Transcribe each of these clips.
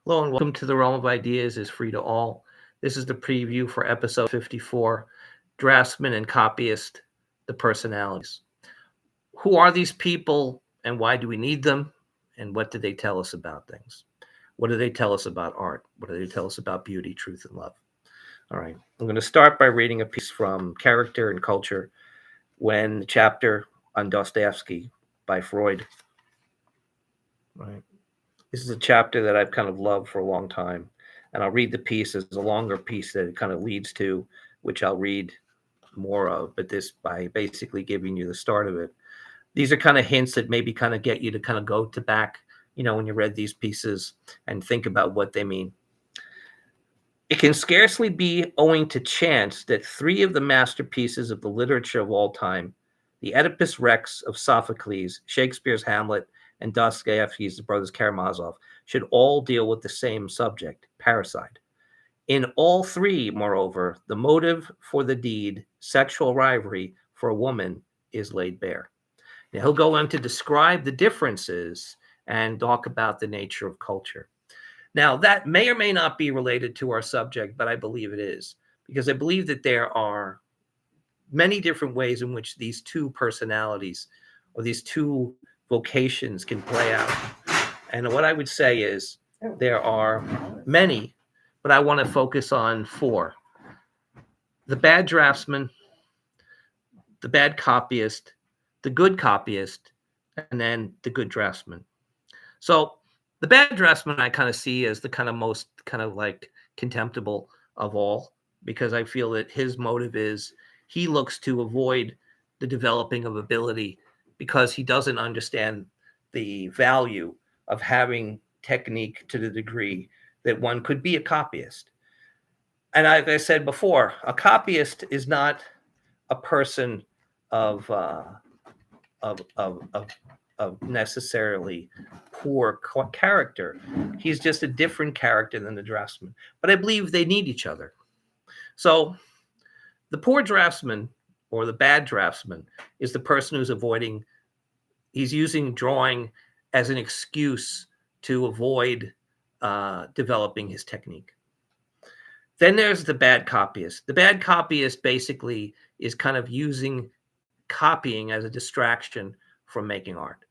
Hello and welcome to the Realm of Ideas is Free to All. This is the preview for episode 54, Draftsman and Copyist, the Personalities. Who are these people and why do we need them? And what do they tell us about things? What do they tell us about art? What do they tell us about beauty, truth, and love? All right, I'm going to start by reading a piece from Character and Culture, when the chapter on Dostoevsky by Freud. Right. This is a chapter that I've kind of loved for a long time. And I'll read the piece as a longer piece that it kind of leads to, which I'll read more of, but this by basically giving you the start of it. These are kind of hints that maybe kind of get you to kind of go to back, when you read these pieces and think about what they mean. It can scarcely be owing to chance that three of the masterpieces of the literature of all time, the Oedipus Rex of Sophocles, Shakespeare's Hamlet, and Dostoevsky's The Brothers Karamazov, should all deal with the same subject, parricide. In all three, moreover, the motive for the deed, sexual rivalry for a woman, is laid bare. Now, he'll go on to describe the differences and talk about the nature of culture. Now, that may or may not be related to our subject, but I believe it is, because I believe that there are many different ways in which these two personalities or these two vocations can play out. And what I would say is there are many, but I want to focus on four: the bad draftsman, the bad copyist, the good copyist, and then the good draftsman. So the bad draftsman I kind of see as the kind of most kind of like contemptible of all, because I feel that his motive is he looks to avoid the developing of ability because he doesn't understand the value of having technique to the degree that one could be a copyist. And like I said before, a copyist is not a person of necessarily poor character. He's just a different character than the draftsman. But I believe they need each other. So the poor draftsman or the bad draftsman is the person who's avoiding, he's using drawing as an excuse to avoid developing his technique. Then there's the bad copyist. The bad copyist basically is kind of using copying as a distraction from making art.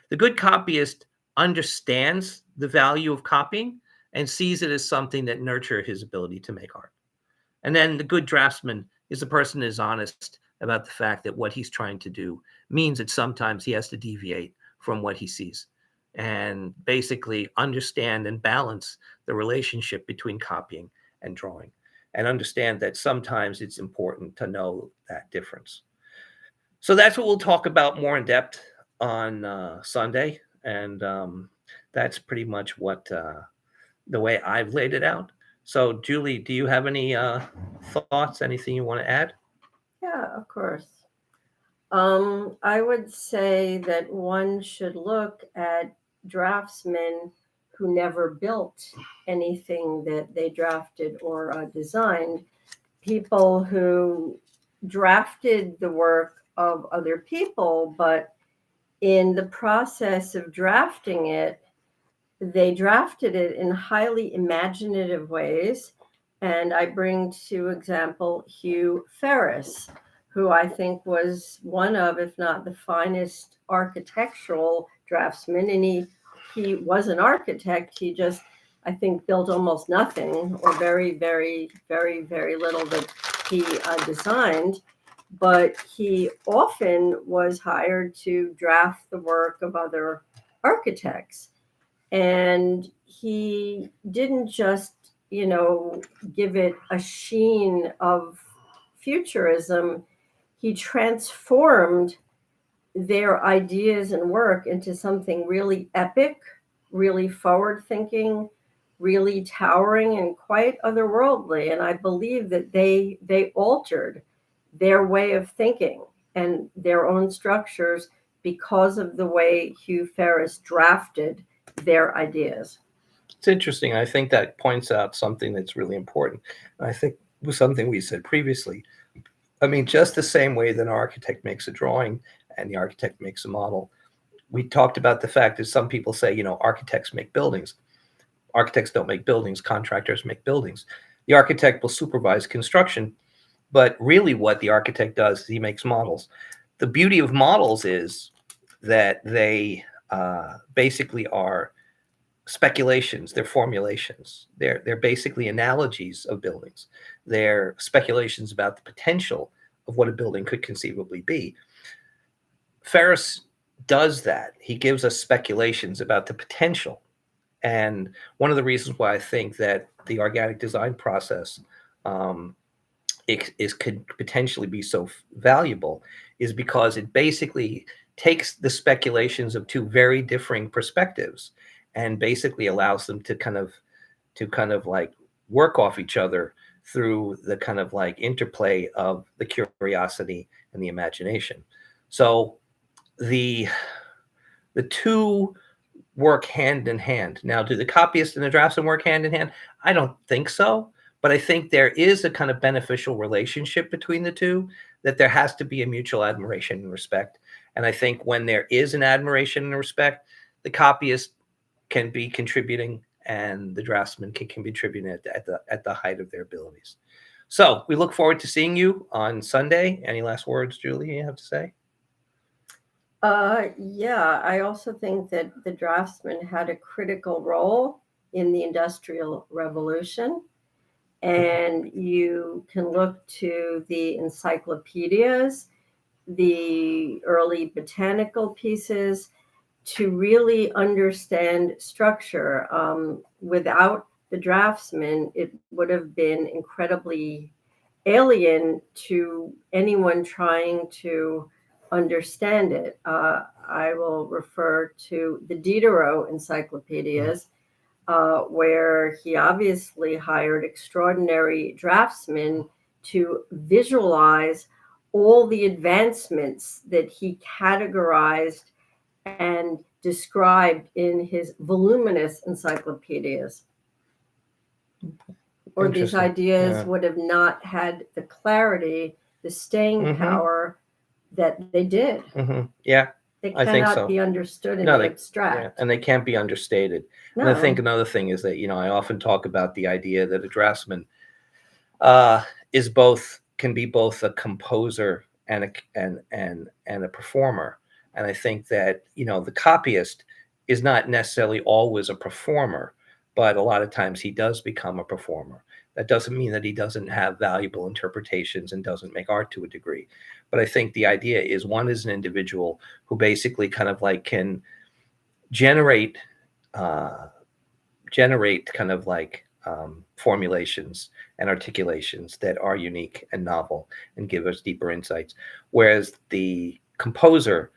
The good copyist understands the value of copying and sees it as something that nurtures his ability to make art. And then the good draftsman is the person that is honest about the fact that what he's trying to do means that sometimes he has to deviate from what he sees and basically understand and balance the relationship between copying and drawing, and understand that sometimes it's important to know that difference. So that's what we'll talk about more in depth on Sunday. And that's pretty much what the way I've laid it out. So, Julie, do you have any thoughts, anything you want to add? Yeah, of course. I would say that one should look at draftsmen who never built anything that they drafted or designed, people who drafted the work of other people, but in the process of drafting it, they drafted it in highly imaginative ways. And I bring to example Hugh Ferris, who I think was one of, if not the finest architectural draftsmen. And he was an architect. He just, I think, built almost nothing, or very, very, very, very little that he designed. But he often was hired to draft the work of other architects. And he didn't just, give it a sheen of futurism. He transformed their ideas and work into something really epic, really forward thinking, really towering, and quite otherworldly. And I believe that they altered their way of thinking and their own structures because of the way Hugh Ferris drafted their ideas. It's interesting. I think that points out something that's really important. I think it was something we said previously. I mean, just the same way that an architect makes a drawing and the architect makes a model, we talked about the fact that some people say, architects make buildings. Architects don't make buildings, contractors make buildings. The architect will supervise construction, but really what the architect does is he makes models. The beauty of models is that they basically are speculations, they're formulations, they're basically analogies of buildings. They're speculations about the potential of what a building could conceivably be. Ferris does that. He gives us speculations about the potential. And one of the reasons why I think that the organic design process could potentially be so valuable is because it basically takes the speculations of two very differing perspectives and basically allows them to kind of like work off each other through the kind of like interplay of the curiosity and the imagination. So the two work hand in hand. Now, do the copyist and the draftsman work hand in hand? I don't think so, but I think there is a kind of beneficial relationship between the two, that there has to be a mutual admiration and respect. And I think when there is an admiration and respect, the copyist can be contributing and the draftsman can contribute at the height of their abilities. So we look forward to seeing you on Sunday. Any last words, Julie, you have to say? Yeah, I also think that the draftsman had a critical role in the Industrial Revolution. And you can look to the encyclopedias, the early botanical pieces to really understand structure. Without the draftsman, it would have been incredibly alien to anyone trying to understand it. I will refer to the Diderot encyclopedias, where he obviously hired extraordinary draftsmen to visualize all the advancements that he categorized and described in his voluminous encyclopedias. Or these ideas would have not had the clarity, the staying power that they did. Yeah. They cannot be understood in the abstract. Yeah, and they can't be understated. No. And I think another thing is that, I often talk about the idea that a draftsman can be both a composer and a performer. And I think that, the copyist is not necessarily always a performer, but a lot of times he does become a performer. That doesn't mean that he doesn't have valuable interpretations and doesn't make art to a degree. But I think the idea is one is an individual who basically kind of like can generate kind of like formulations and articulations that are unique and novel and give us deeper insights. Whereas the composer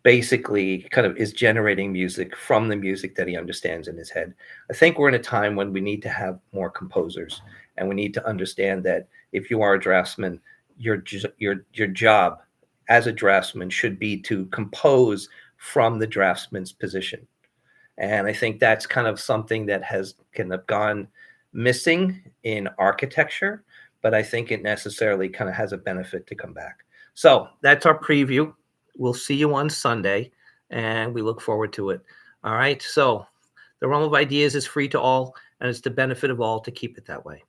basically kind of is generating music from the music that he understands in his head. I think we're in a time when we need to have more composers, and we need to understand that if you are a draftsman, your job as a draftsman should be to compose from the draftsman's position. And I think that's kind of something that has kind of gone missing in architecture, but I think it necessarily kind of has a benefit to come back. So that's our preview. We'll see you on Sunday, and we look forward to it. All right. So the realm of ideas is free to all, and it's the benefit of all to keep it that way.